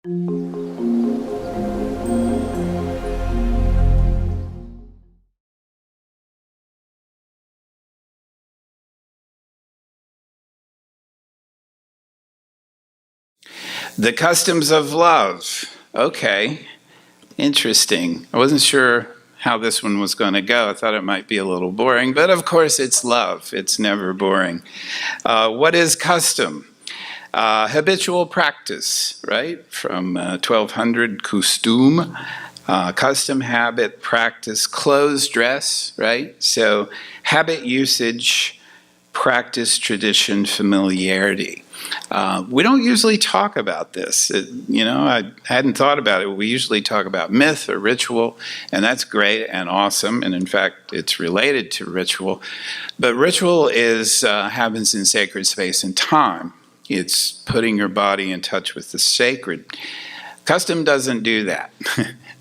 The customs of love. Okay, interesting. I wasn't sure how this one was going to go. I thought it might be a little boring, but of course it's love. It's never boring. What is custom? Habitual practice, right? From 1200, custom, custom, habit, practice, clothes, dress, right? So habit, usage, practice, tradition, familiarity. We don't usually talk about this. I hadn't thought about it. We usually talk about myth or ritual, and that's great and awesome. And in fact, it's related to ritual. But ritual happens in sacred space and time. It's putting your body in touch with the sacred. Custom doesn't do that.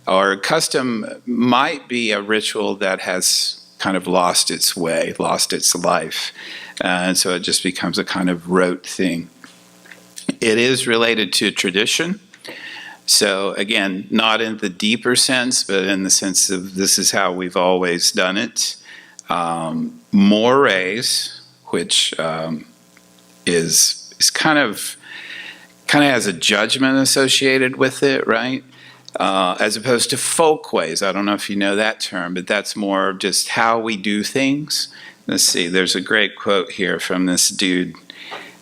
Or custom might be a ritual that has kind of lost its way, lost its life. And so it just becomes a kind of rote thing. It is related to tradition. So again, not in the deeper sense, but in the sense of this is how we've always done it. Mores, which is kind of has a judgment associated with it, right? As opposed to folkways. I don't know if you know that term, but that's more just how we do things. Let's see, there's a great quote here from this dude,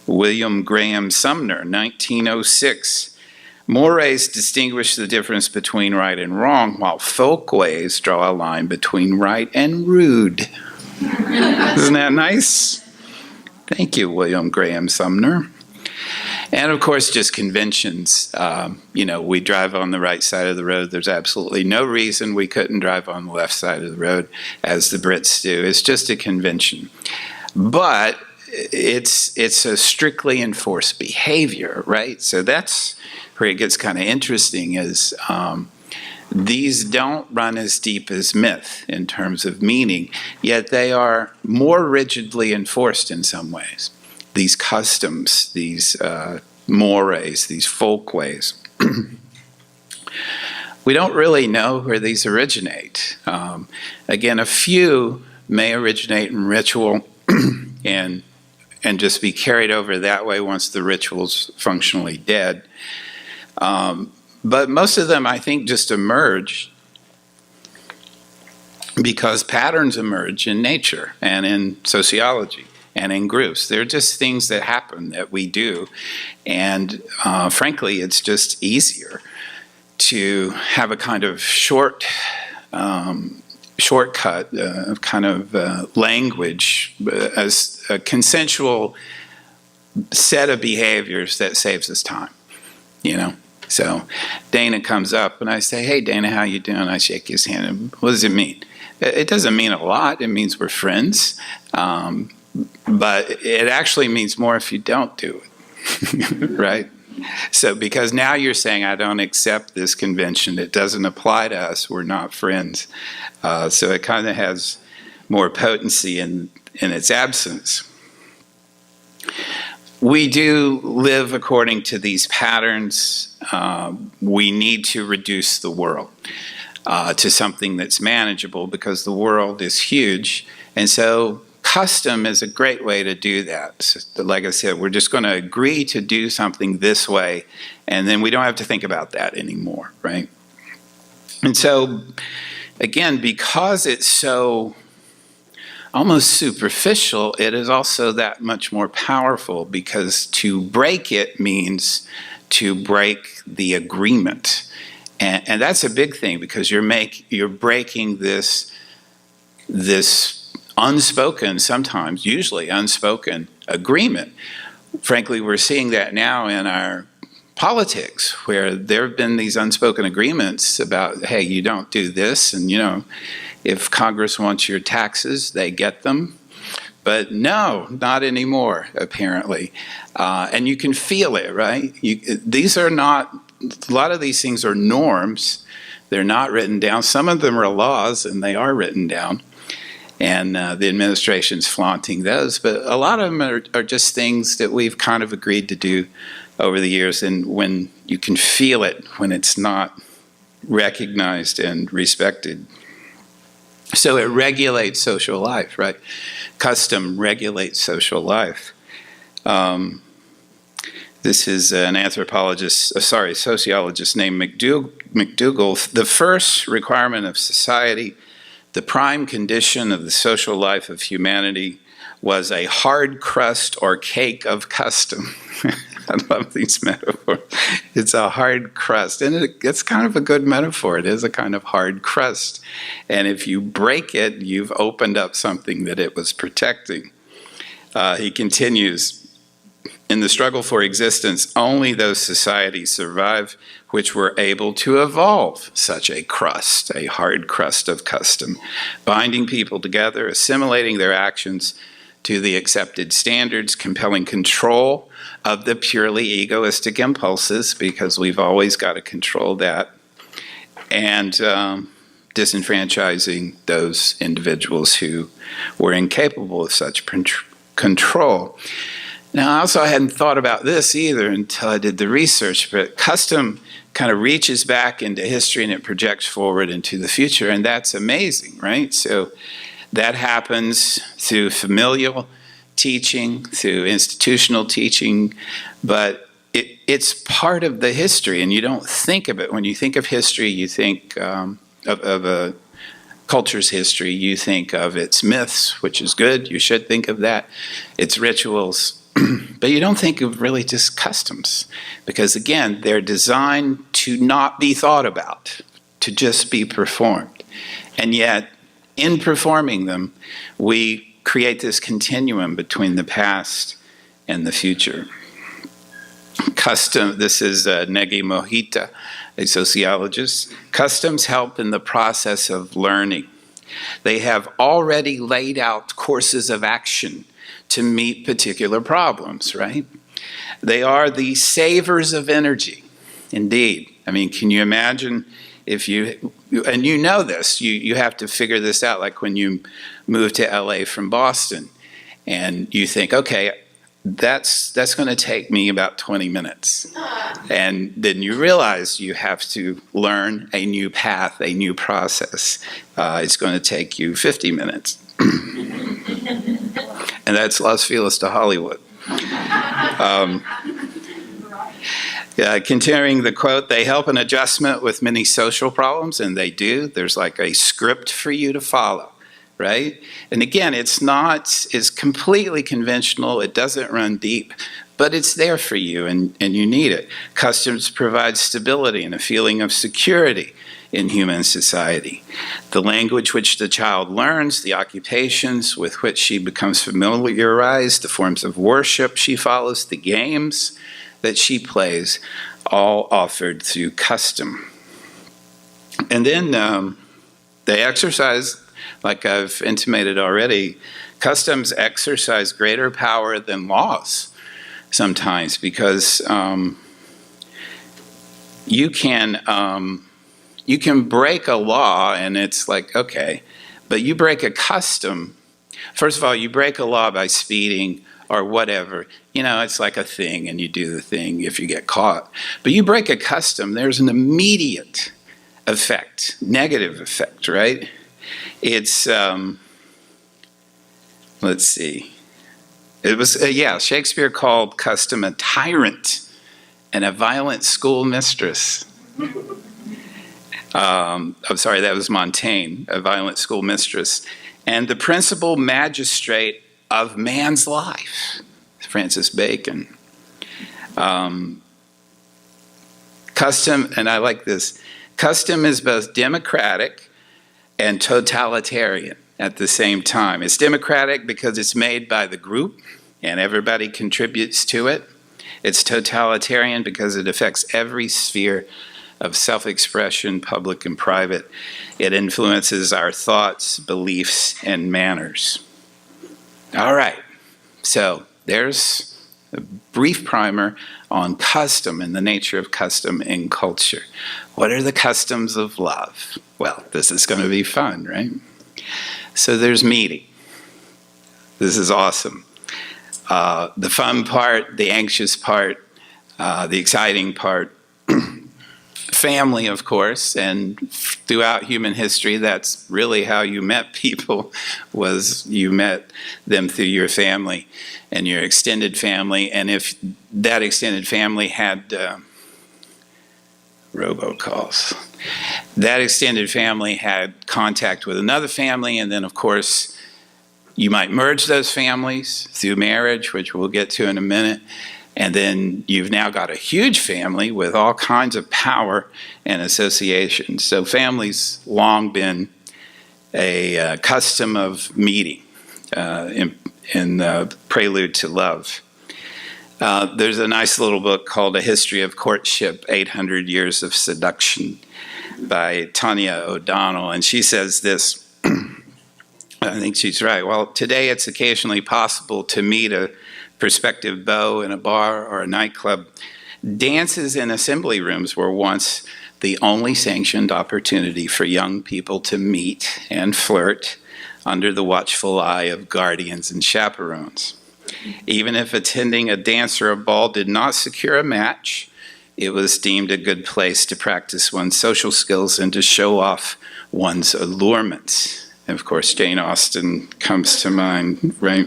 William Graham Sumner, 1906. Mores distinguish the difference between right and wrong, while folkways draw a line between right and rude. Isn't that nice? Thank you, William Graham Sumner. And of course, just conventions. We drive on the right side of the road. There's absolutely no reason we couldn't drive on the left side of the road, as the Brits do. It's just a convention. But it's a strictly enforced behavior, right? So that's where it gets kind of interesting is these don't run as deep as myth in terms of meaning, yet they are more rigidly enforced in some ways. These customs, these mores, these folkways. We don't really know where these originate. Again, a few may originate in ritual and just be carried over that way once the ritual's functionally dead. But most of them, I think, just emerge because patterns emerge in nature and in sociology and in groups. They're just things that happen that we do. And frankly, it's just easier to have a kind of shortcut, kind of language as a consensual set of behaviors that saves us time, So Dana comes up and I say, "Hey, Dana, how you doing?" I shake his hand. And what does it mean? It doesn't mean a lot. It means we're friends. But it actually means more if you don't do it, right? So because now you're saying, I don't accept this convention. It doesn't apply to us. We're not friends. So it kind of has more potency in its absence. We do live according to these patterns. We need to reduce the world to something that's manageable because the world is huge. And so custom is a great way to do that. So, like I said, we're just going to agree to do something this way, and then we don't have to think about that anymore, right? And so, again, because it's so almost superficial, it is also that much more powerful because to break it means to break the agreement. And that's a big thing because you're breaking this unspoken, sometimes, usually unspoken agreement. Frankly, we're seeing that now in our politics, where there have been these unspoken agreements about, hey, you don't do this, and if Congress wants your taxes, they get them. But no, not anymore, apparently. And you can feel it, right? These are not, a lot of these things are norms. They're not written down. Some of them are laws, and they are written down. And the administration's flaunting those. But a lot of them are just things that we've kind of agreed to do over the years, and when you can feel it when it's not recognized and respected. So it regulates social life, right? Custom regulates social life. This is an sociologist named McDougall. The first requirement of society, the prime condition of the social life of humanity, was a hard crust or cake of custom. I love these metaphors. It's a hard crust, and it's kind of a good metaphor. It is a kind of hard crust, and if you break it, you've opened up something that it was protecting. He continues, in the struggle for existence, only those societies survive which were able to evolve such a crust, a hard crust of custom, binding people together, assimilating their actions to the accepted standards, compelling control of the purely egoistic impulses, because we've always got to control that, and disenfranchising those individuals who were incapable of such control. Now, also, I hadn't thought about this either until I did the research, but custom kind of reaches back into history and it projects forward into the future, and that's amazing, right? So that happens through familial teaching, through institutional teaching, but it's part of the history, and you don't think of it. When you think of history, you think of a culture's history, you think of its myths, which is good, you should think of that, its rituals, but you don't think of really just customs, because again, they're designed to not be thought about, to just be performed. And yet, in performing them, we create this continuum between the past and the future. This is Negi Mohita, a sociologist. Customs help in the process of learning. They have already laid out courses of action to meet particular problems, right? They are the savers of energy, indeed. I mean, can you imagine if and you know this, you have to figure this out, like when you move to LA from Boston, and you think, okay, that's going to take me about 20 minutes. And then you realize you have to learn a new path, a new process. It's going to take you 50 minutes. And that's Los Feliz to Hollywood. Continuing the quote, they help in adjustment with many social problems, and they do. There's like a script for you to follow, right? And again, it's completely conventional. It doesn't run deep, but it's there for you, and you need it. Customs provide stability and a feeling of security in human society. The language which the child learns, the occupations with which she becomes familiarized, the forms of worship she follows, the games that she plays, all offered through custom. And then they exercise, like I've intimated already, customs exercise greater power than laws sometimes, because you can break a law and it's like, okay, but you break a custom. First of all, you break a law by speeding or whatever. You know, it's like a thing, and you do the thing if you get caught. But you break a custom, there's an immediate effect, negative effect, right? It's, let's see. It was, Shakespeare called custom a tyrant and a violent schoolmistress. I'm sorry, that was Montaigne, a violent schoolmistress. And the principal magistrate of man's life, Francis Bacon. Custom, and I like this, custom is both democratic and totalitarian at the same time. It's democratic because it's made by the group and everybody contributes to it. It's totalitarian because it affects every sphere of self-expression, public and private. It influences our thoughts, beliefs, and manners. All right, so there's a brief primer on custom and the nature of custom in culture. What are the customs of love? Well, this is going to be fun, right? So there's meeting. This is awesome. The fun part, the anxious part, The exciting part, family, of course, and throughout human history, that's really how you met people, was you met them through your family and your extended family. And if that extended family had robocalls, that extended family had contact with another family, and then, of course, you might merge those families through marriage, which we'll get to in a minute. And then you've now got a huge family with all kinds of power and association. So family's long been a custom of meeting in the prelude to love. There's a nice little book called A History of Courtship, 800 Years of Seduction by Tanya O'Donnell. And she says this, I think she's right. Well, today it's occasionally possible to meet a prospective beau in a bar or a nightclub. Dances in assembly rooms were once the only sanctioned opportunity for young people to meet and flirt under the watchful eye of guardians and chaperones. Even if attending a dance or a ball did not secure a match, it was deemed a good place to practice one's social skills and to show off one's allurements. And of course, Jane Austen comes to mind, right?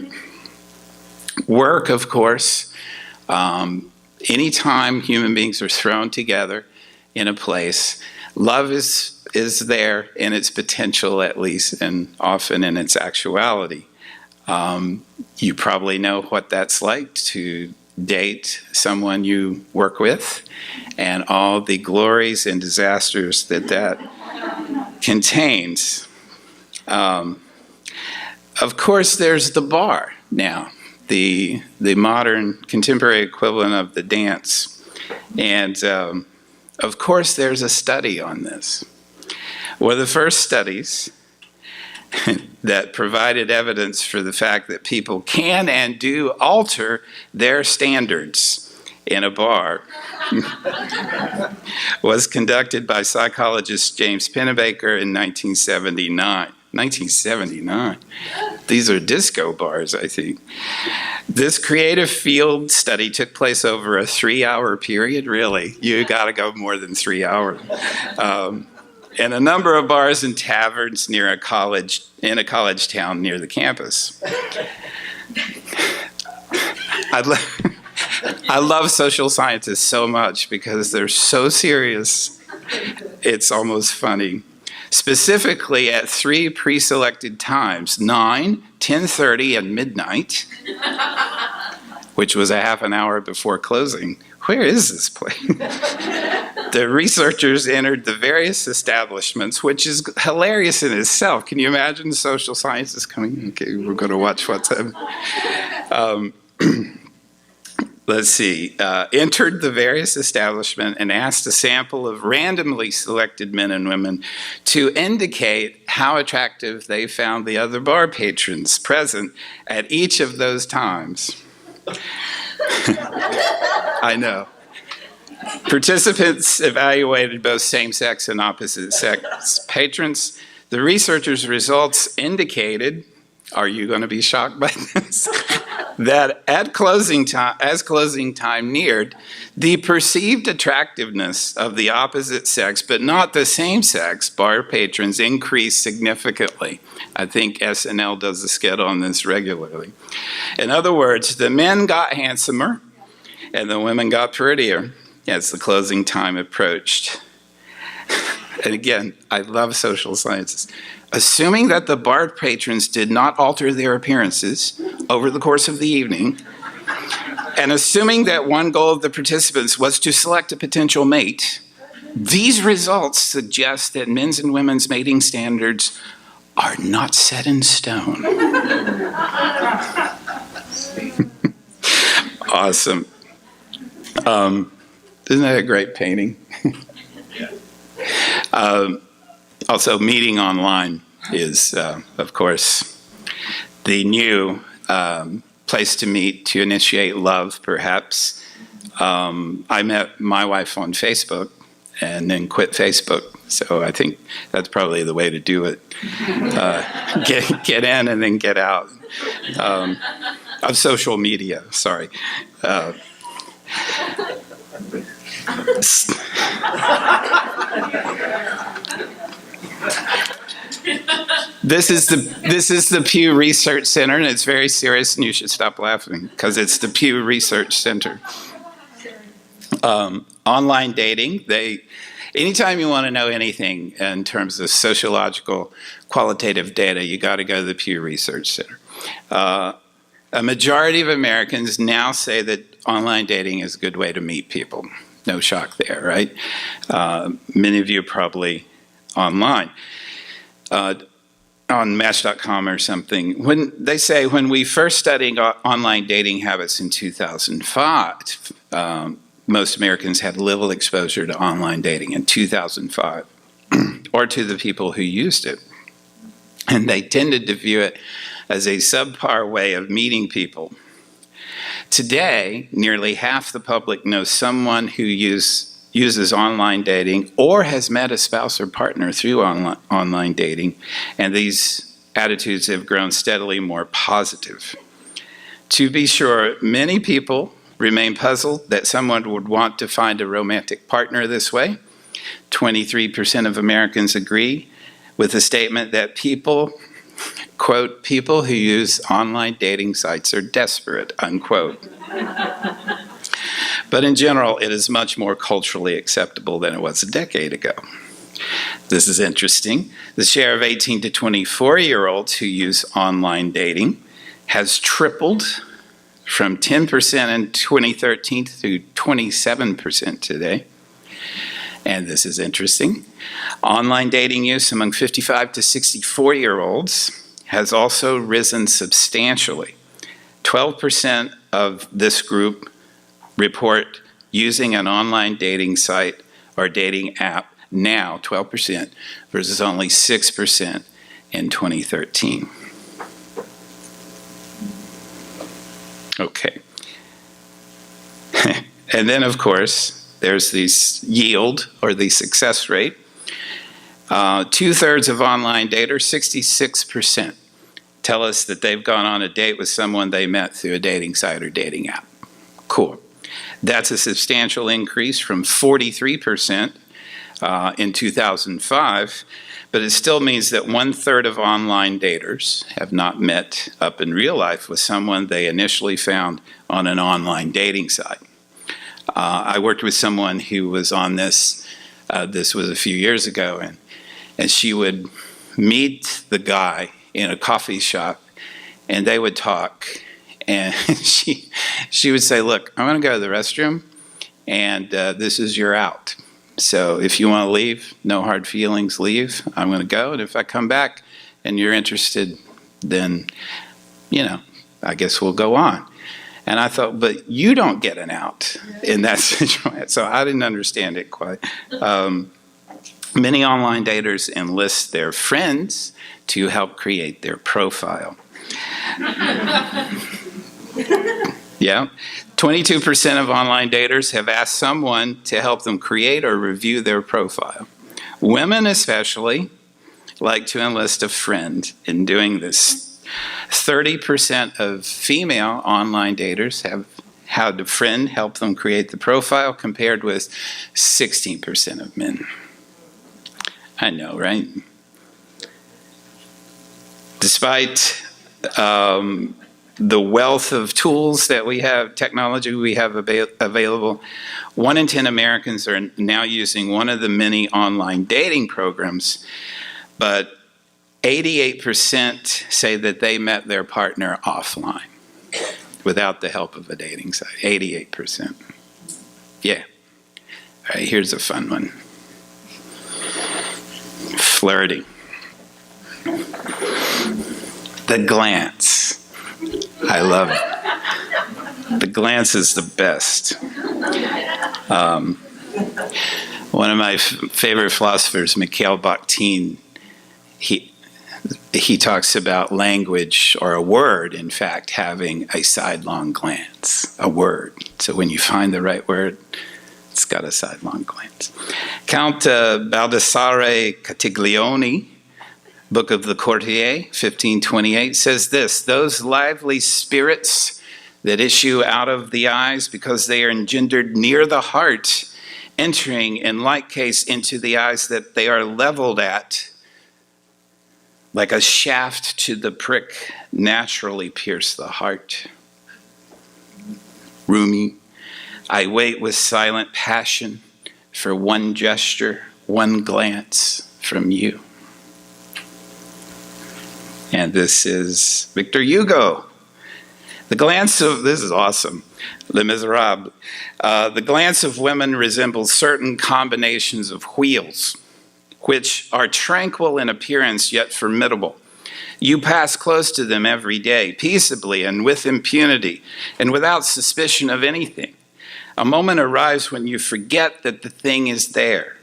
Work, of course. Anytime human beings are thrown together in a place, love is there in its potential, at least, and often in its actuality. You probably know what that's like to date someone you work with and all the glories and disasters that contains. Of course, there's the bar now, the modern contemporary equivalent of the dance. And of course, there's a study on this. One of the first studies that provided evidence for the fact that people can and do alter their standards in a bar was conducted by psychologist James Pennebaker in 1979. 1979. These are disco bars, I think. This creative field study took place over a 3-hour period. Really, you got to go more than 3 hours. And a number of bars and taverns near a college town near the campus. I love social scientists so much because they're so serious, it's almost funny. Specifically at 3 pre-selected times, 9, 10:30, and midnight, which was a half an hour before closing. Where is this place? The researchers entered the various establishments, which is hilarious in itself. Can you imagine social scientists coming? Okay, we're going to watch what's happening. Let's see. Entered the various establishments and asked a sample of randomly selected men and women to indicate how attractive they found the other bar patrons present at each of those times. I know. Participants evaluated both same-sex and opposite-sex patrons. The researchers' results indicated, are you going to be shocked by this? That as closing time neared, the perceived attractiveness of the opposite sex, but not the same sex, bar patrons increased significantly. I think SNL does a skit on this regularly. In other words, the men got handsomer and the women got prettier as the closing time approached. And again, I love social sciences. Assuming that the bar patrons did not alter their appearances over the course of the evening, and assuming that one goal of the participants was to select a potential mate, these results suggest that men's and women's mating standards are not set in stone. Awesome. Isn't that a great painting? Also, meeting online is, of course, the new place to meet to initiate love, perhaps. I met my wife on Facebook and then quit Facebook. So I think that's probably the way to do it. Get in and then get out of social media, sorry. This is the Pew Research Center, and it's very serious, and you should stop laughing because it's the Pew Research Center. Online dating. Anytime you want to know anything in terms of sociological qualitative data, you got to go to the Pew Research Center. A majority of Americans now say that online dating is a good way to meet people. No shock there, right? Many of you are probably online. On Match.com or something, when they say when we first studied online dating habits in 2005, most Americans had little exposure to online dating in 2005, or to the people who used it. And they tended to view it as a subpar way of meeting people. Today, nearly half the public knows someone who uses online dating or has met a spouse or partner through online dating, and these attitudes have grown steadily more positive. To be sure, many people remain puzzled that someone would want to find a romantic partner this way. 23% of Americans agree with the statement that people, quote, people who use online dating sites are desperate, unquote. But in general, it is much more culturally acceptable than it was a decade ago. This is interesting. The share of 18 to 24-year-olds who use online dating has tripled from 10% in 2013 to 27% today. And this is interesting. Online dating use among 55 to 64-year-olds has also risen substantially. 12% of this group report using an online dating site or dating app now, 12%, versus only 6% in 2013. Okay. And then, of course, there's this yield or the success rate. 2/3 of online daters, 66%, tell us that they've gone on a date with someone they met through a dating site or dating app. Cool. That's a substantial increase from 43% in 2005, but it still means that 1/3 of online daters have not met up in real life with someone they initially found on an online dating site. I worked with someone who was on this, this was a few years ago, and she would meet the guy in a coffee shop, and they would talk, and she would say, look, I'm going to go to the restroom, and this is your out. So if you want to leave, no hard feelings, leave. I'm going to go, and if I come back and you're interested, then, I guess we'll go on. And I thought, but you don't get an out in that situation. So I didn't understand it quite. Many online daters enlist their friends to help create their profile. Yeah. 22% of online daters have asked someone to help them create or review their profile. Women especially like to enlist a friend in doing this. 30% of female online daters have had a friend help them create the profile, compared with 16% of men. I know, right? Despite the wealth of tools that we have, technology we have available, 1 in 10 Americans are now using one of the many online dating programs, but 88% say that they met their partner offline without the help of a dating site. 88%. Yeah. All right, here's a fun one. Flirting. The glance. I love it. The glance is the best. One of my favorite philosophers, Mikhail Bakhtin, he talks about language, or a word, in fact, having a sidelong glance. A word. So when you find the right word, it's got a sidelong glance. Count Baldassare Catiglione, Book of the Courtier, 1528, says this: those lively spirits that issue out of the eyes because they are engendered near the heart, entering in like case into the eyes that they are leveled at, like a shaft to the prick, naturally pierce the heart. Rumi, I wait with silent passion for one gesture, one glance from you. And this is Victor Hugo. The glance of, this is awesome, Les Miserables. The glance of women resembles certain combinations of wheels, which are tranquil in appearance yet formidable. You pass close to them every day, peaceably and with impunity, and without suspicion of anything. A moment arrives when you forget that the thing is there.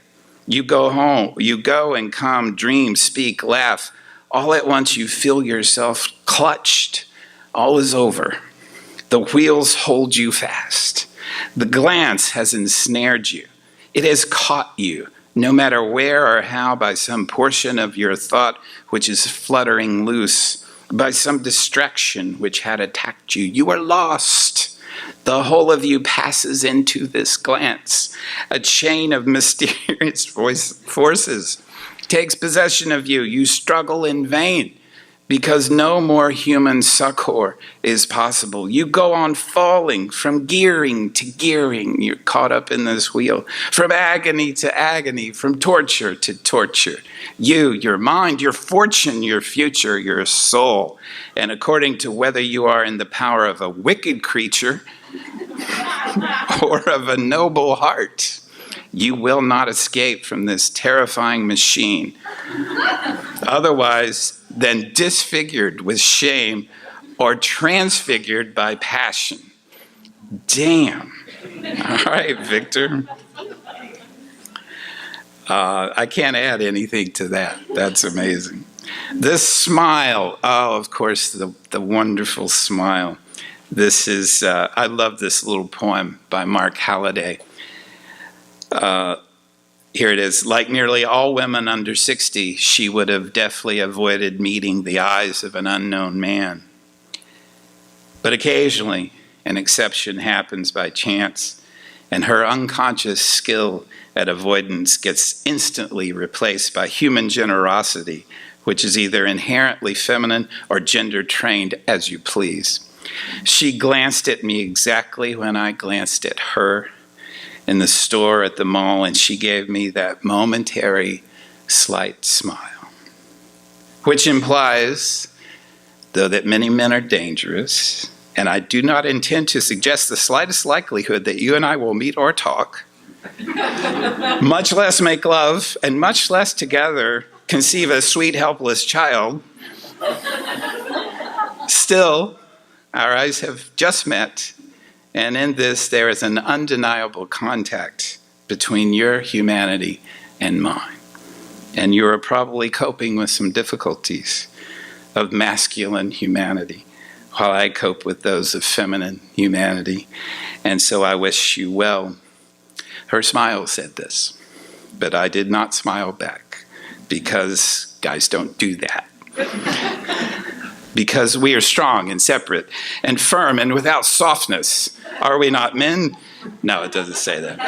You go home, you go and come, dream, speak, laugh. All at once you feel yourself clutched. All is over. The wheels hold you fast. The glance has ensnared you. It has caught you, no matter where or how, by some portion of your thought which is fluttering loose, by some distraction which had attacked you. You are lost. The whole of you passes into this glance. A chain of mysterious forces takes possession of you. You struggle in vain because no more human succor is possible. You go on falling from gearing to gearing. You're caught up in this wheel, from agony to agony, from torture to torture. You, your mind, your fortune, your future, your soul. And according to whether you are in the power of a wicked creature or of a noble heart, you will not escape from this terrifying machine. Otherwise than disfigured with shame or transfigured by passion. Damn. All right, Victor. I can't add anything to that. That's amazing. This smile, oh, of course, the wonderful smile. This is, I love this little poem by Mark Halliday. Here it is. Like nearly all women under 60, she would have deftly avoided meeting the eyes of an unknown man. But occasionally, an exception happens by chance, and her unconscious skill at avoidance gets instantly replaced by human generosity, which is either inherently feminine or gender-trained, as you please. She glanced at me exactly when I glanced at her in the store, at the mall, and she gave me that momentary slight smile, which implies, though, that many men are dangerous, and I do not intend to suggest the slightest likelihood that you and I will meet or talk, much less make love, and much less together conceive a sweet, helpless child. Still, our eyes have just met, and in this, there is an undeniable contact between your humanity and mine. And you are probably coping with some difficulties of masculine humanity, while I cope with those of feminine humanity. And so I wish you well. Her smile said this, but I did not smile back, because guys don't do that. Because we are strong and separate and firm and without softness. Are we not men? No, it doesn't say that.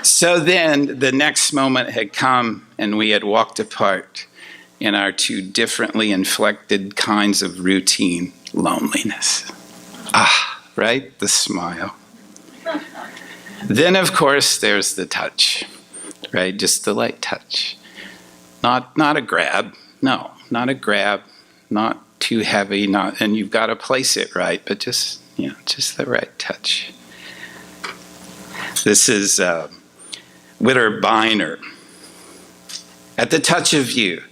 So then the next moment had come, and we had walked apart in our two differently inflected kinds of routine loneliness. Ah, right? The smile. Then, of course, there's the touch, right? Just the light touch. Not a grab. No, not a grab. Not too heavy. And you've got to place it right, but just the right touch. This is Witter Bynner. At the touch of you,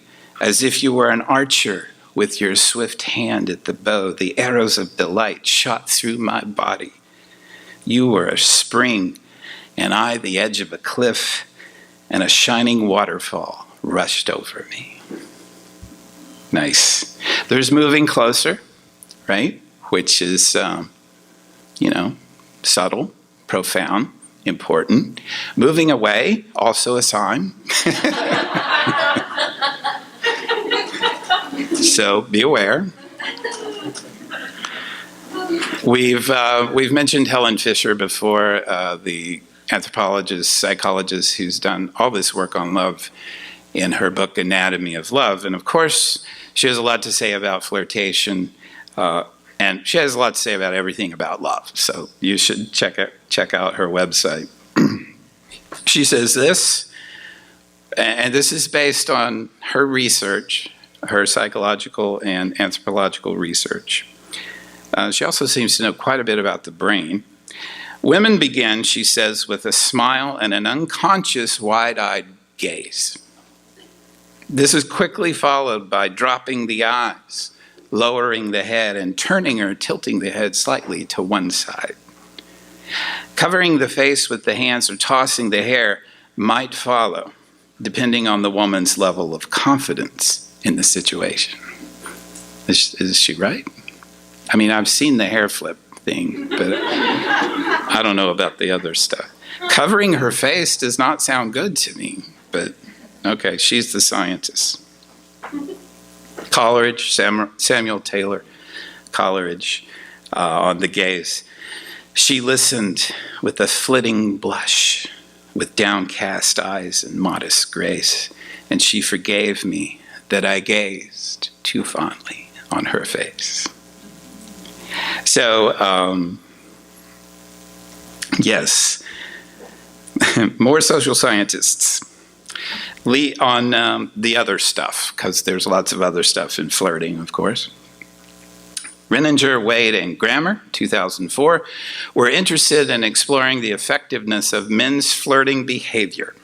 as if you were an archer with your swift hand at the bow, the arrows of delight shot through my body. You were a spring, and I the edge of a cliff, and a shining waterfall rushed over me. Nice. There's moving closer, right? Which is, subtle, profound, important. Moving away, also a sign. So be aware. We've mentioned Helen Fisher before, the anthropologist, psychologist who's done all this work on love in her book Anatomy of Love. And of course, she has a lot to say about flirtation, and she has a lot to say about everything about love. So you should check out her website. She says this, and this is based on her research, her psychological and anthropological research. She also seems to know quite a bit about the brain. Women begin, she says, with a smile and an unconscious wide-eyed gaze. This is quickly followed by dropping the eyes, lowering the head, and turning or tilting the head slightly to one side. Covering the face with the hands or tossing the hair might follow, depending on the woman's level of confidence in the situation. Is she right? I mean, I've seen the hair flip thing, but I don't know about the other stuff. Covering her face does not sound good to me, but okay, she's the scientist. Coleridge, Samuel Taylor Coleridge, on the gaze. She listened with a flitting blush, with downcast eyes and modest grace, and she forgave me that I gazed too fondly on her face. So, yes, more social scientists on the other stuff, because there's lots of other stuff in flirting, of course. Renninger, Wade, and Grammer, 2004, were interested in exploring the effectiveness of men's flirting behavior.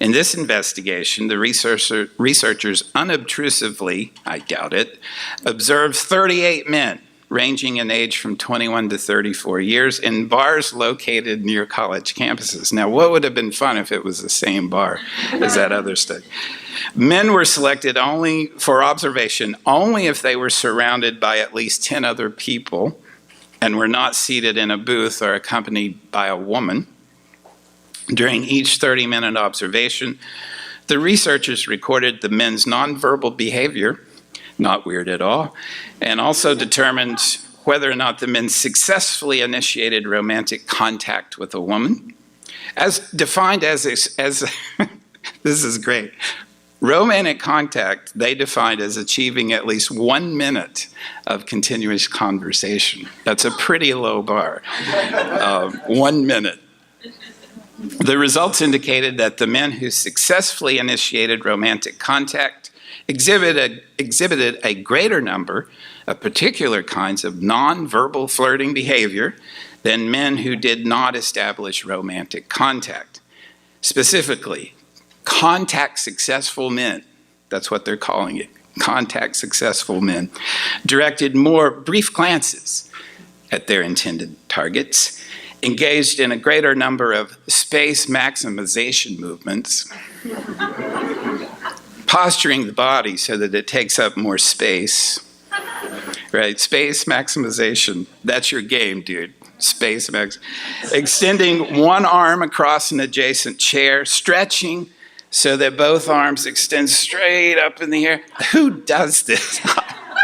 In this investigation, the researchers unobtrusively, I doubt it, observed 38 men ranging in age from 21 to 34 years in bars located near college campuses. Now, what would have been fun if it was the same bar as that other study? Men were selected only for observation, only if they were surrounded by at least 10 other people and were not seated in a booth or accompanied by a woman. During each 30-minute observation, the researchers recorded the men's nonverbal behavior, not weird at all, and also determined whether or not the men successfully initiated romantic contact with a woman, as defined as this is great. Romantic contact, they defined as achieving at least 1 minute of continuous conversation. That's a pretty low bar, 1 minute. The results indicated that the men who successfully initiated romantic contact exhibited a greater number of particular kinds of nonverbal flirting behavior than men who did not establish romantic contact. Specifically, contact successful men, that's what they're calling it, contact successful men, directed more brief glances at their intended targets, engaged in a greater number of space maximization movements, posturing the body so that it takes up more space, right? Space maximization, that's your game, dude. Space max. Extending one arm across an adjacent chair, stretching so that both arms extend straight up in the air. Who does this?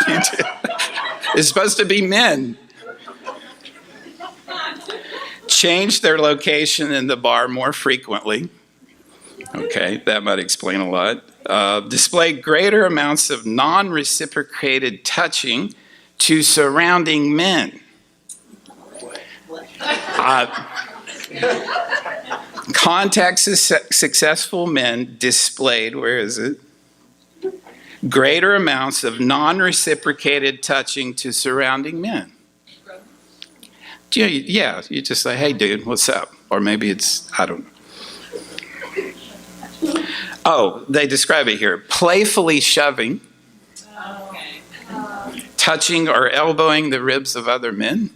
It's supposed to be men. Change their location in the bar more frequently. Okay, that might explain a lot. Display greater amounts of non-reciprocated touching to surrounding men. Contact successful men displayed, where is it? Greater amounts of non-reciprocated touching to surrounding men. Yeah, you just say, hey dude, what's up? Or maybe it's, I don't know. Oh, they describe it here. Playfully shoving, touching or elbowing the ribs of other men.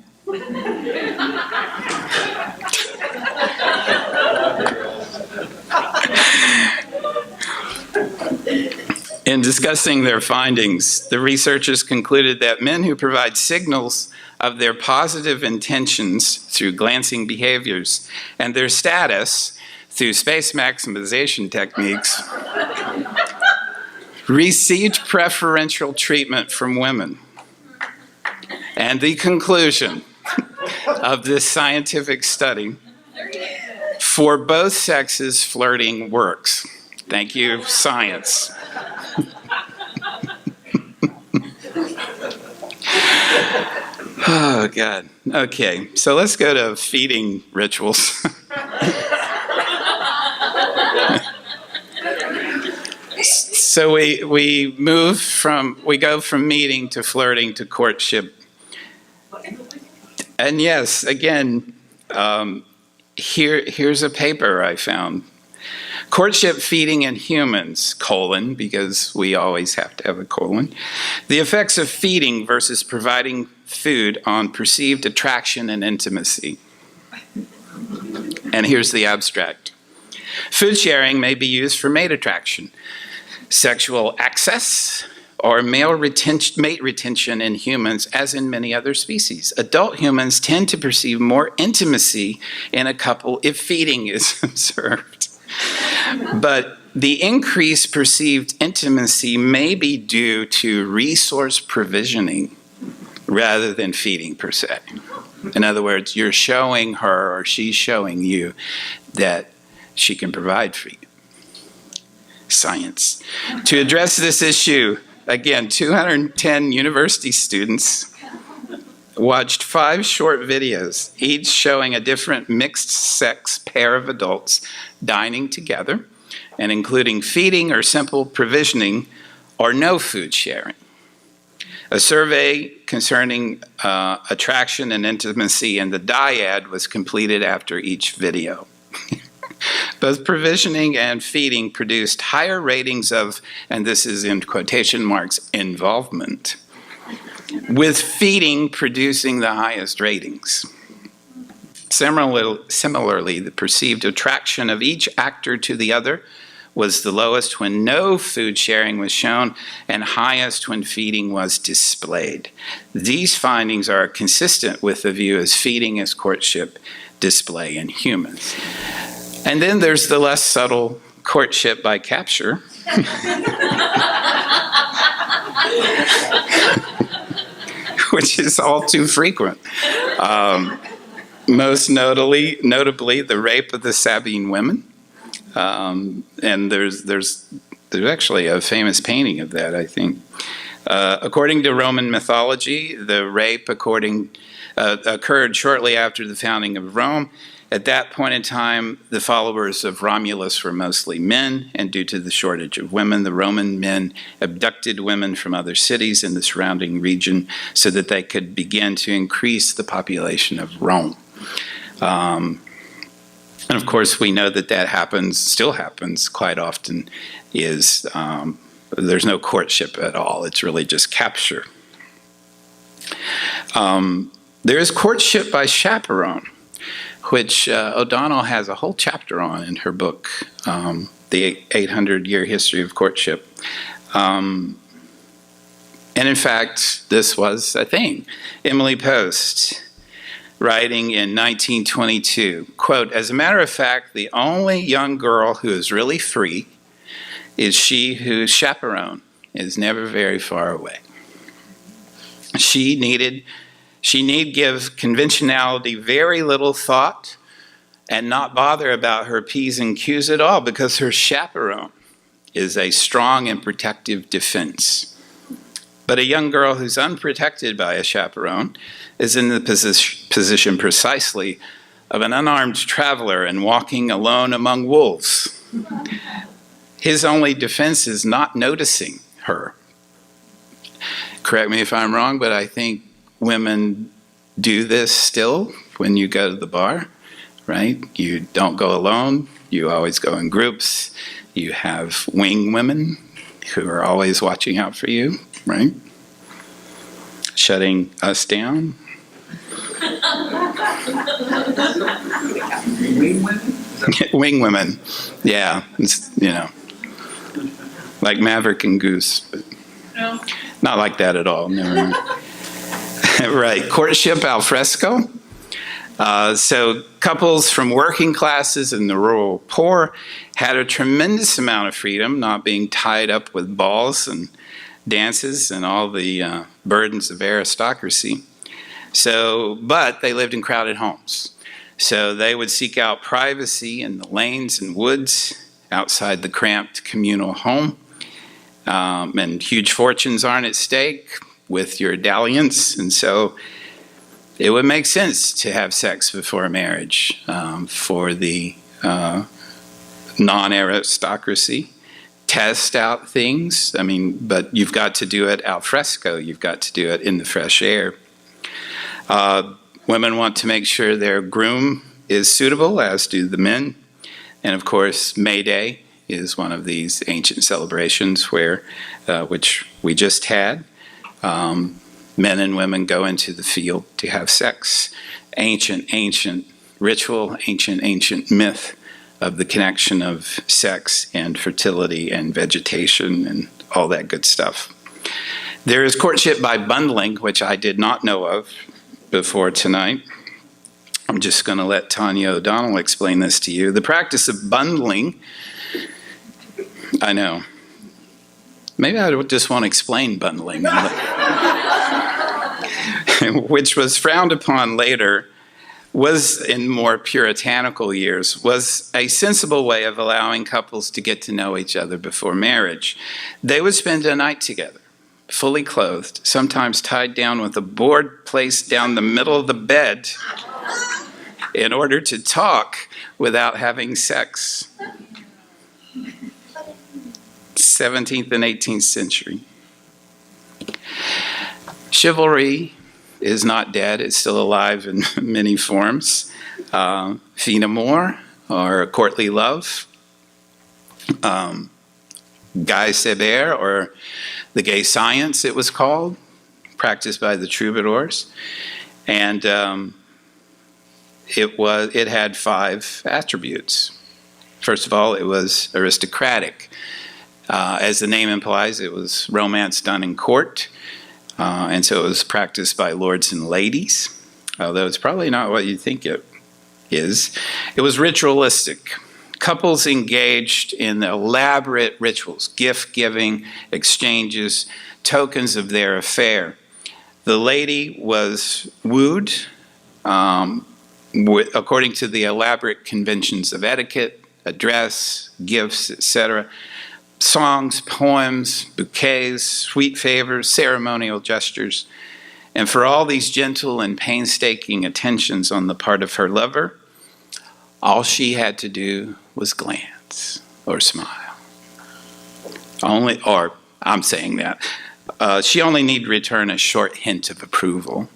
In discussing their findings, the researchers concluded that men who provide signals of their positive intentions through glancing behaviors and their status through space maximization techniques received preferential treatment from women. And the conclusion of this scientific study: for both sexes, flirting works. Thank you, science. Oh, God. Okay, so let's go to feeding rituals. So we go from meeting to flirting to courtship. And yes, again, here's a paper I found. Courtship, feeding in humans, because we always have to have a colon. The effects of feeding versus providing food on perceived attraction and intimacy. And here's the abstract. Food sharing may be used for mate attraction, sexual access, or mate retention in humans, as in many other species. Adult humans tend to perceive more intimacy in a couple if feeding is observed. But the increased perceived intimacy may be due to resource provisioning rather than feeding per se. In other words, you're showing her or she's showing you that she can provide for you. Science. To address this issue, again, 210 university students watched 5 short videos, each showing a different mixed-sex pair of adults dining together and including feeding or simple provisioning or no food sharing. A survey concerning attraction and intimacy in the dyad was completed after each video. Both provisioning and feeding produced higher ratings of, and this is in quotation marks, involvement, with feeding producing the highest ratings. Similarly, the perceived attraction of each actor to the other was the lowest when no food sharing was shown and highest when feeding was displayed. These findings are consistent with the view as feeding as courtship display in humans. And then there's the less subtle courtship by capture. Which is all too frequent. Most notably, the rape of the Sabine women. And there's actually a famous painting of that, I think. According to Roman mythology, the rape occurred shortly after the founding of Rome. At that point in time, the followers of Romulus were mostly men, and due to the shortage of women, the Roman men abducted women from other cities in the surrounding region so that they could begin to increase the population of Rome. And of course, we know that still happens quite often, there's no courtship at all. It's really just capture. There is courtship by chaperone, which O'Donnell has a whole chapter on in her book, The 800-Year History of Courtship. And in fact, this was a thing. Emily Post, writing in 1922, quote, "As a matter of fact, the only young girl who is really free is she whose chaperone is never very far away. She need give conventionality very little thought and not bother about her P's and Q's at all, because her chaperone is a strong and protective defense. But a young girl who's unprotected by a chaperone is in the position precisely of an unarmed traveler and walking alone among wolves. His only defense is not noticing her." Correct me if I'm wrong, but I think women do this still when you go to the bar, right? You don't go alone. You always go in groups. You have wing women who are always watching out for you, right? Shutting us down. Wing women? Wing women, yeah. It's, like Maverick and Goose, but No. not like that at all. No. Right, courtship al fresco. So couples from working classes and the rural poor had a tremendous amount of freedom, not being tied up with balls and dances and all the burdens of aristocracy. But they lived in crowded homes. So they would seek out privacy in the lanes and woods outside the cramped communal home. And huge fortunes aren't at stake with your dalliance. And so it would make sense to have sex before marriage for the non-aristocracy. Test out things. But you've got to do it al fresco. You've got to do it in the fresh air. Women want to make sure their groom is suitable, as do the men. And of course, May Day is one of these ancient celebrations which we just had. Men and women go into the field to have sex. Ancient ritual, ancient myth of the connection of sex and fertility and vegetation and all that good stuff. There is courtship by bundling, which I did not know of before tonight. I'm just going to let Tanya O'Donnell explain this to you. The practice of bundling, I know. Maybe I just want to explain bundling, which was frowned upon later, was in more puritanical years, was a sensible way of allowing couples to get to know each other before marriage. They would spend a night together, fully clothed, sometimes tied down with a board placed down the middle of the bed in order to talk without having sex. 17th and 18th century. Chivalry is not dead. It's still alive in many forms. Fin amour, or courtly love. Guy Seber, or the gay science, it was called, practiced by the troubadours. And it had 5 attributes. First of all, it was aristocratic. As the name implies, it was romance done in court. And so it was practiced by lords and ladies, although it's probably not what you think it is. It was ritualistic. Couples engaged in elaborate rituals, gift-giving, exchanges, tokens of their affair. The lady was wooed according to the elaborate conventions of etiquette, address, gifts, etc., songs, poems, bouquets, sweet favors, ceremonial gestures. And for all these gentle and painstaking attentions on the part of her lover, all she had to do was glance or smile. She only need return a short hint of approval,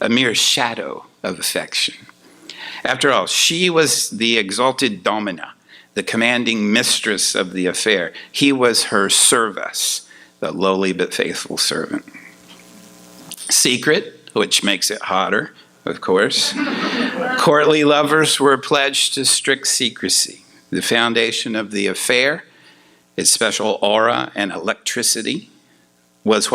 a mere shadow of affection. After all, she was the exalted domina, the commanding mistress of the affair. He was her servus, the lowly but faithful servant. Secret, which makes it hotter, of course. Courtly lovers were pledged to strict secrecy. The foundation of the affair, its special aura and electricity, was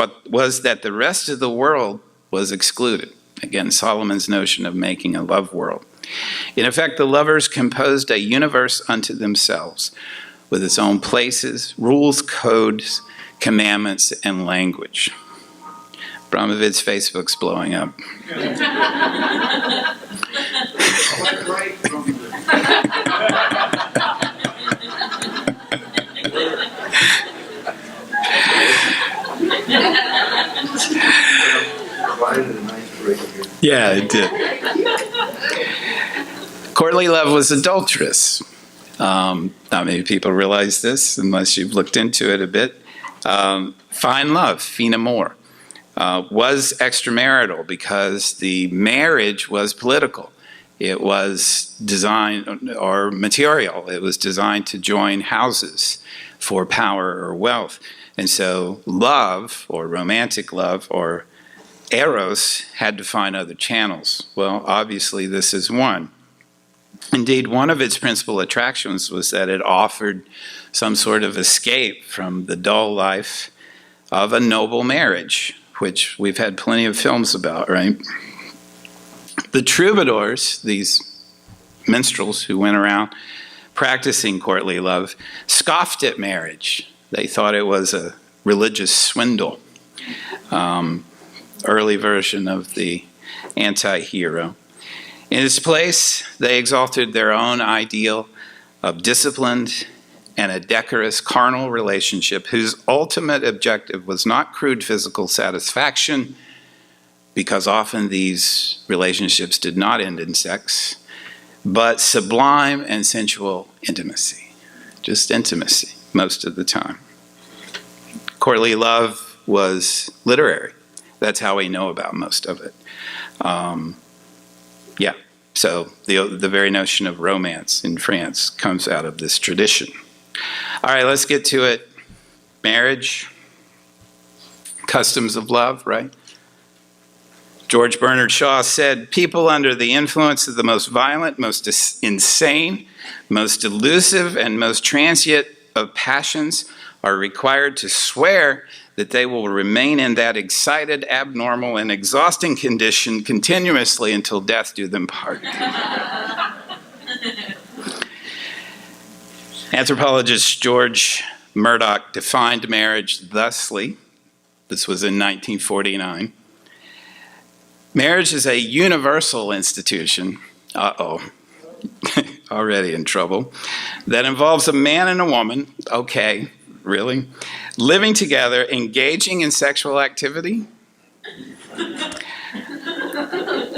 that the rest of the world was excluded. Again, Solomon's notion of making a love world. In effect, the lovers composed a universe unto themselves, with its own places, rules, codes, commandments, and language. Brahmovid's Facebook's blowing up. Yeah, it did. Courtly love was adulterous. Not many people realize this unless you've looked into it a bit. Fine love, fin amour, was extramarital because the marriage was political. It was designed, or material. It was designed to join houses for power or wealth. And so love, or romantic love, or eros, had to find other channels. Well, obviously this is one. Indeed, one of its principal attractions was that it offered some sort of escape from the dull life of a noble marriage, which we've had plenty of films about, right? The troubadours, these minstrels who went around practicing courtly love, scoffed at marriage. They thought it was a religious swindle. Early version of the anti-hero. In its place, they exalted their own ideal of disciplined and a decorous carnal relationship whose ultimate objective was not crude physical satisfaction, because often these relationships did not end in sex, but sublime and sensual intimacy. Just intimacy most of the time. Courtly love was literary. That's how we know about most of it. So the very notion of romance in France comes out of this tradition. All right, let's get to it. Marriage, customs of love, right? George Bernard Shaw said, people under the influence of the most violent, most insane, most elusive, and most transient of passions are required to swear that they will remain in that excited, abnormal, and exhausting condition continuously until death do them part. Anthropologist George Murdoch defined marriage thusly. This was in 1949. Marriage is a universal institution, already in trouble, that involves a man and a woman, okay, really, living together, engaging in sexual activity,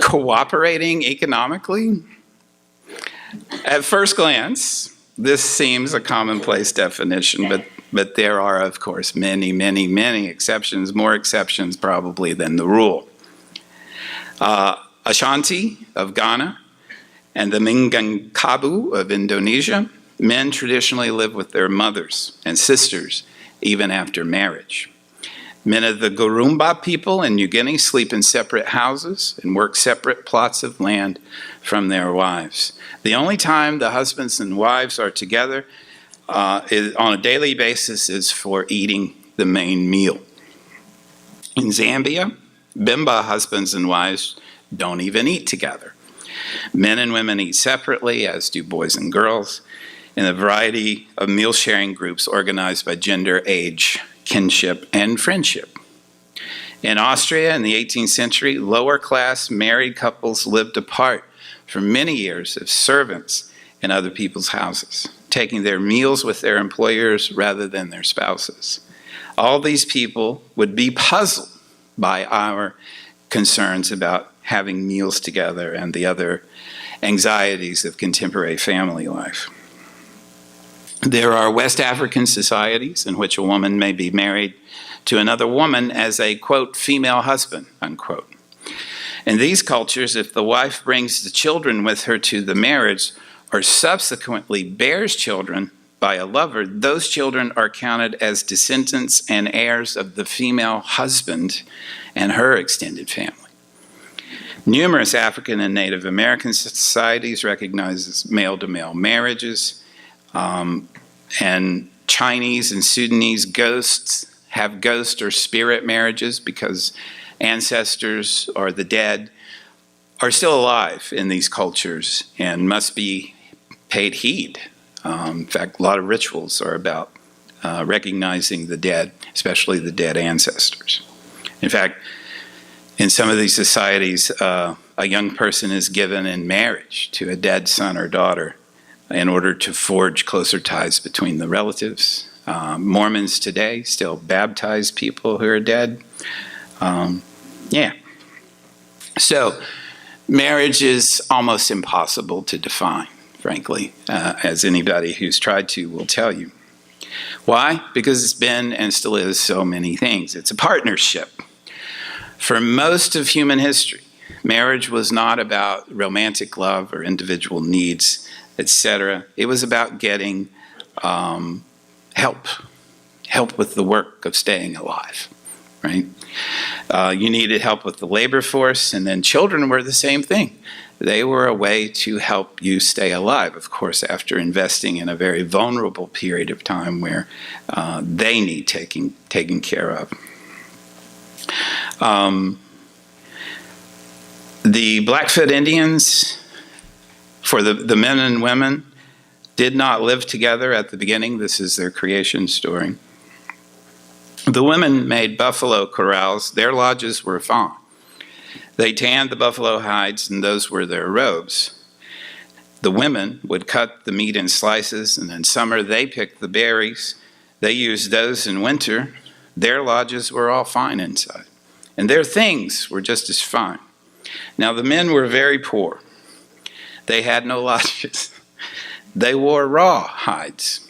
cooperating economically. At first glance, this seems a commonplace definition, but there are, of course, many, many, many exceptions, more exceptions probably than the rule. Ashanti of Ghana and the Minangkabau of Indonesia, men traditionally live with their mothers and sisters even after marriage. Men of the Gurumba people in New Guinea sleep in separate houses and work separate plots of land from their wives. The only time the husbands and wives are together on a daily basis is for eating the main meal. In Zambia, Bimba husbands and wives don't even eat together. Men and women eat separately, as do boys and girls, in a variety of meal-sharing groups organized by gender, age, kinship, and friendship. In Austria in the 18th century, lower-class married couples lived apart for many years as servants in other people's houses, taking their meals with their employers rather than their spouses. All these people would be puzzled by our concerns about having meals together and the other anxieties of contemporary family life. There are West African societies in which a woman may be married to another woman as a, quote, female husband, unquote. In these cultures, if the wife brings the children with her to the marriage or subsequently bears children by a lover, those children are counted as descendants and heirs of the female husband and her extended family. Numerous African and Native American societies recognize male-to-male marriages, and Chinese and Sudanese ghosts have ghost or spirit marriages because ancestors or the dead are still alive in these cultures and must be paid heed. In fact, a lot of rituals are about recognizing the dead, especially the dead ancestors. In fact, in some of these societies, a young person is given in marriage to a dead son or daughter in order to forge closer ties between the relatives. Mormons today still baptize people who are dead. So marriage is almost impossible to define, frankly, as anybody who's tried to will tell you. Why? Because it's been and still is so many things. It's a partnership. For most of human history, marriage was not about romantic love or individual needs, etc. It was about getting help with the work of staying alive, right? You needed help with the labor force, and then children were the same thing. They were a way to help you stay alive, of course, after investing in a very vulnerable period of time where they need taken care of. The Blackfoot Indians, for the men and women, did not live together at the beginning. This is their creation story. The women made buffalo corrals. Their lodges were fine. They tanned the buffalo hides, and those were their robes. The women would cut the meat in slices, and in summer they picked the berries. They used those in winter. Their lodges were all fine inside, and their things were just as fine. Now the men were very poor. They had no lodges. They wore raw hides.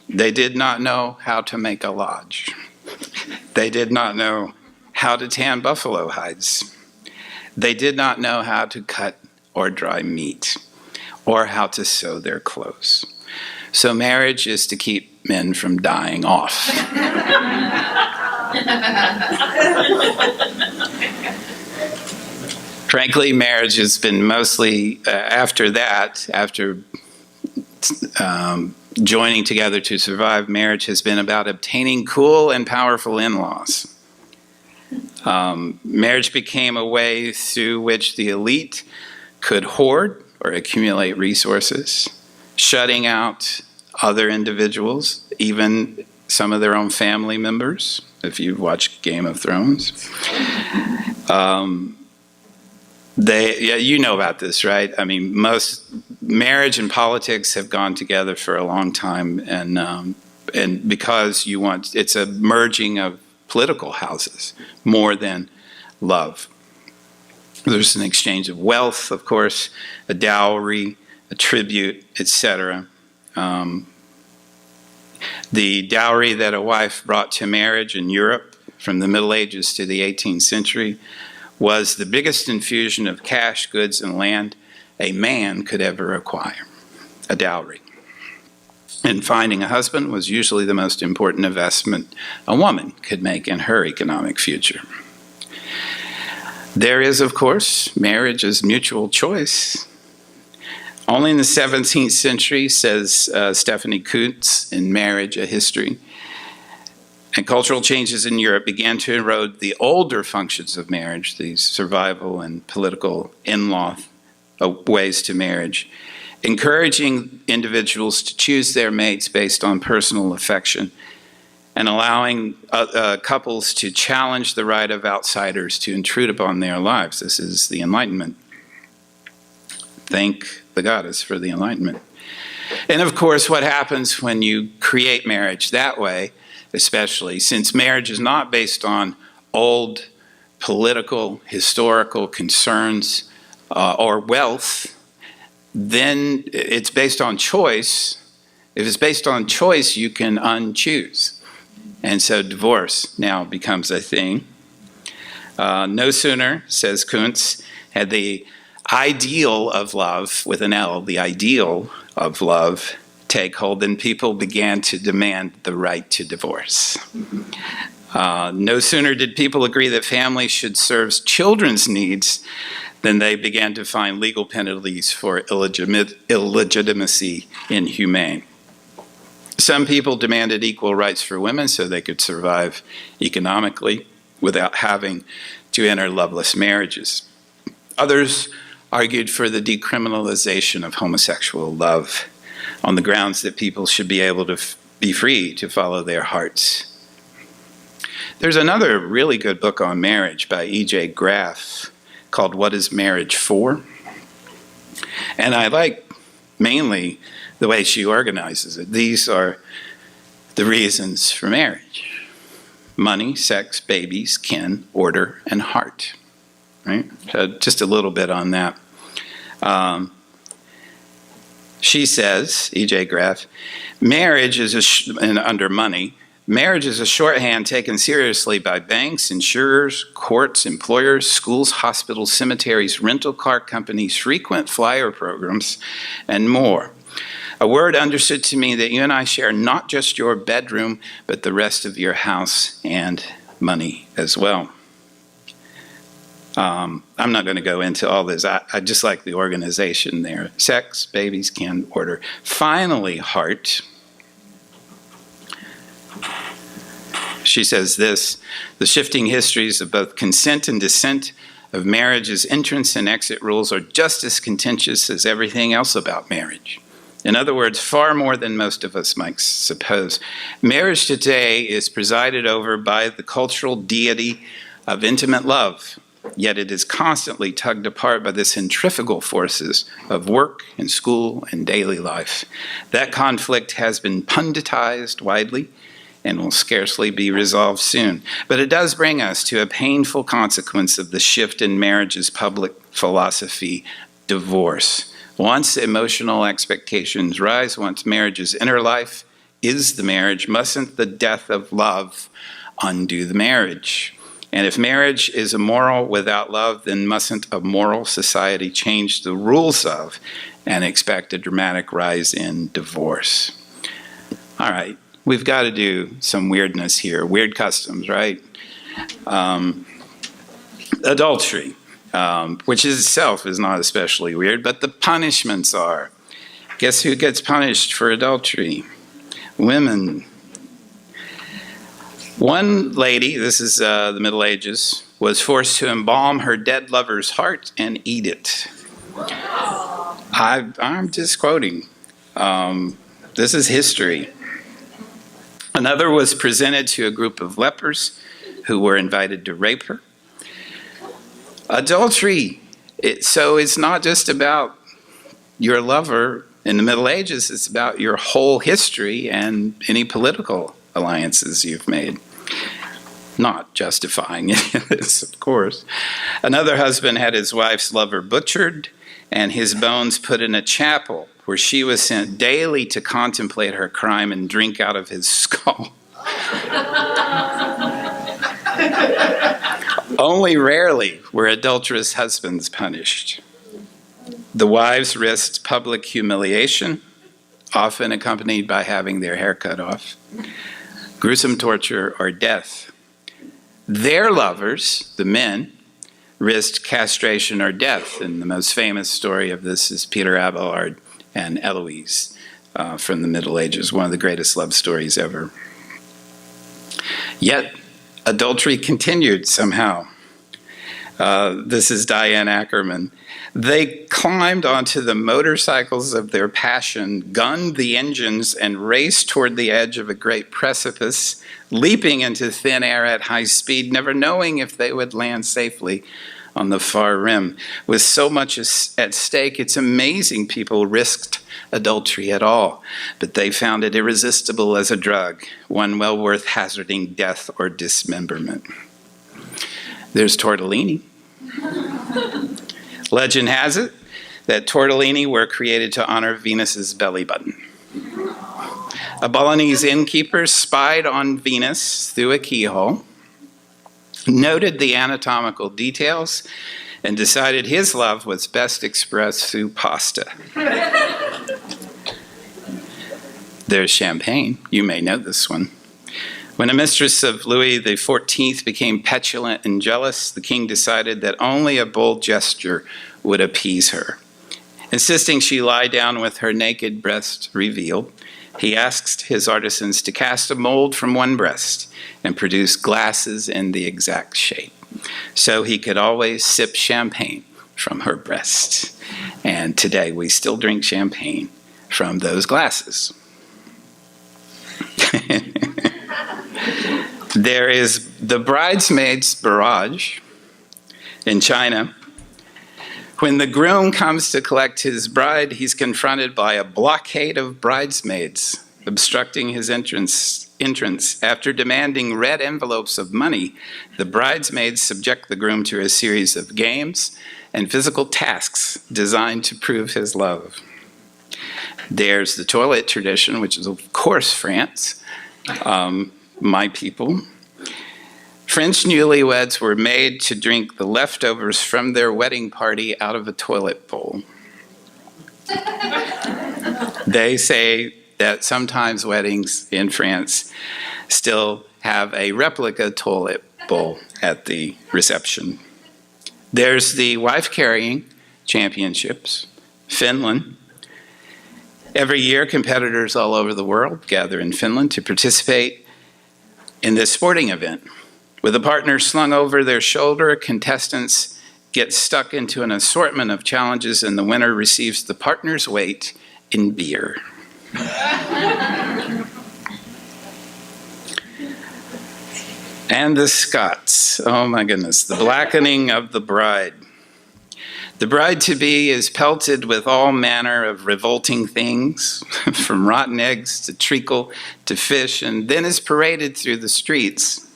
They did not know how to make a lodge. They did not know how to tan buffalo hides. They did not know how to cut or dry meat, or how to sew their clothes. So marriage is to keep men from dying off. Frankly, marriage has been mostly, after joining together to survive, marriage has been about obtaining cool and powerful in-laws. Marriage became a way through which the elite could hoard or accumulate resources, shutting out other individuals, even some of their own family members, if you've watched Game of Thrones. You know about this, right? I mean, most marriage and politics have gone together for a long time, and because it's a merging of political houses more than love. There's an exchange of wealth, of course, a dowry, a tribute, etc. The dowry that a wife brought to marriage in Europe from the Middle Ages to the 18th century was the biggest infusion of cash, goods, and land a man could ever acquire, a dowry. And finding a husband was usually the most important investment a woman could make in her economic future. There is, of course, marriage as mutual choice. Only in the 17th century, says Stephanie Kuntz in Marriage, A History, and cultural changes in Europe began to erode the older functions of marriage, these survival and political in-law ways to marriage, encouraging individuals to choose their mates based on personal affection and allowing couples to challenge the right of outsiders to intrude upon their lives. This is the Enlightenment. Thank the goddess for the Enlightenment. And of course, what happens when you create marriage that way, especially since marriage is not based on old political, historical concerns or wealth, then it's based on choice. If it's based on choice, you can unchoose. And so divorce now becomes a thing. No sooner, says Kuntz, had the ideal of love, with an L, the ideal of love, take hold, then people began to demand the right to divorce. No sooner did people agree that families should serve children's needs than they began to find legal penalties for illegitimacy inhumane. Some people demanded equal rights for women so they could survive economically without having to enter loveless marriages. Others argued for the decriminalization of homosexual love on the grounds that people should be able to be free to follow their hearts. There's another really good book on marriage by E.J. Graff called What is Marriage For? And I like mainly the way she organizes it. These are the reasons for marriage: money, sex, babies, kin, order, and heart. Right? So just a little bit on that. She says, E.J. Graff, marriage is under money. Marriage is a shorthand taken seriously by banks, insurers, courts, employers, schools, hospitals, cemeteries, rental car companies, frequent flyer programs, and more. A word understood to mean that you and I share not just your bedroom, but the rest of your house and money as well. I'm not going to go into all this. I just like the organization there. Sex, babies, kin, order. Finally, heart. She says this: the shifting histories of both consent and dissent, of marriage's entrance and exit rules, are just as contentious as everything else about marriage. In other words, far more than most of us might suppose. Marriage today is presided over by the cultural deity of intimate love, yet it is constantly tugged apart by the centrifugal forces of work and school and daily life. That conflict has been punditized widely and will scarcely be resolved soon. But it does bring us to a painful consequence of the shift in marriage's public philosophy: divorce. Once emotional expectations rise, once marriage's inner life is the marriage, mustn't the death of love undo the marriage? And if marriage is immoral without love, then mustn't a moral society change the rules of and expect a dramatic rise in divorce? All right, we've got to do some weirdness here, weird customs, right? Adultery, which itself is not especially weird, but the punishments are. Guess who gets punished for adultery? Women. One lady, this is the Middle Ages, was forced to embalm her dead lover's heart and eat it. I'm just quoting. This is history. Another was presented to a group of lepers who were invited to rape her. Adultery, so it's not just about your lover in the Middle Ages, it's about your whole history and any political alliances you've made. Not justifying any of this, of course. Another husband had his wife's lover butchered and his bones put in a chapel where she was sent daily to contemplate her crime and drink out of his skull. Only rarely were adulterous husbands punished. The wives risked public humiliation, often accompanied by having their hair cut off, gruesome torture, or death. Their lovers, the men, risked castration or death, and the most famous story of this is Peter Abelard and Eloise from the Middle Ages, one of the greatest love stories ever. Yet, adultery continued somehow. This is Diane Ackerman. They climbed onto the motorcycles of their passion, gunned the engines, and raced toward the edge of a great precipice, leaping into thin air at high speed, never knowing if they would land safely on the far rim. With so much at stake, it's amazing people risked adultery at all, but they found it irresistible as a drug, one well worth hazarding death or dismemberment. There's tortellini. Legend has it that tortellini were created to honor Venus's belly button. A Balinese innkeeper spied on Venus through a keyhole, noted the anatomical details, and decided his love was best expressed through pasta. There's champagne. You may know this one. When a mistress of Louis XIV became petulant and jealous, the king decided that only a bold gesture would appease her. Insisting she lie down with her naked breast revealed, he asked his artisans to cast a mold from one breast and produce glasses in the exact shape, so he could always sip champagne from her breast. And today we still drink champagne from those glasses. There is the bridesmaid's barrage in China. When the groom comes to collect his bride, he's confronted by a blockade of bridesmaids obstructing his entrance. After demanding red envelopes of money, the bridesmaids subject the groom to a series of games and physical tasks designed to prove his love. There's the toilet tradition, which is, of course, France. My people. French newlyweds were made to drink the leftovers from their wedding party out of a toilet bowl. They say that sometimes weddings in France still have a replica toilet bowl at the reception. There's the wife-carrying championships, Finland. Every year, competitors all over the world gather in Finland to participate in this sporting event. With a partner slung over their shoulder, contestants get stuck into an assortment of challenges, and the winner receives the partner's weight in beer. And the Scots. Oh my goodness. The blackening of the bride. The bride-to-be is pelted with all manner of revolting things, from rotten eggs to treacle to fish, and then is paraded through the streets.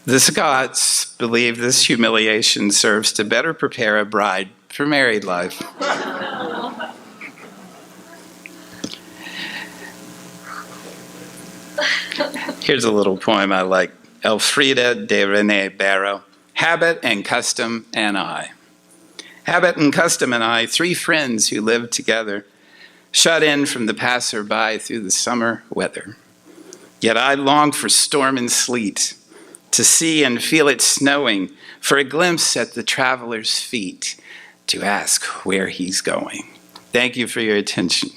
The Scots believe this humiliation serves to better prepare a bride for married life. Here's a little poem I like. Elfrida de René Barrow, Habit and Custom and I. Habit and Custom and I, three friends who lived together, shut in from the passer-by through the summer weather. Yet I long for storm and sleet, to see and feel it snowing, for a glimpse at the traveler's feet, to ask where he's going. Thank you for your attention.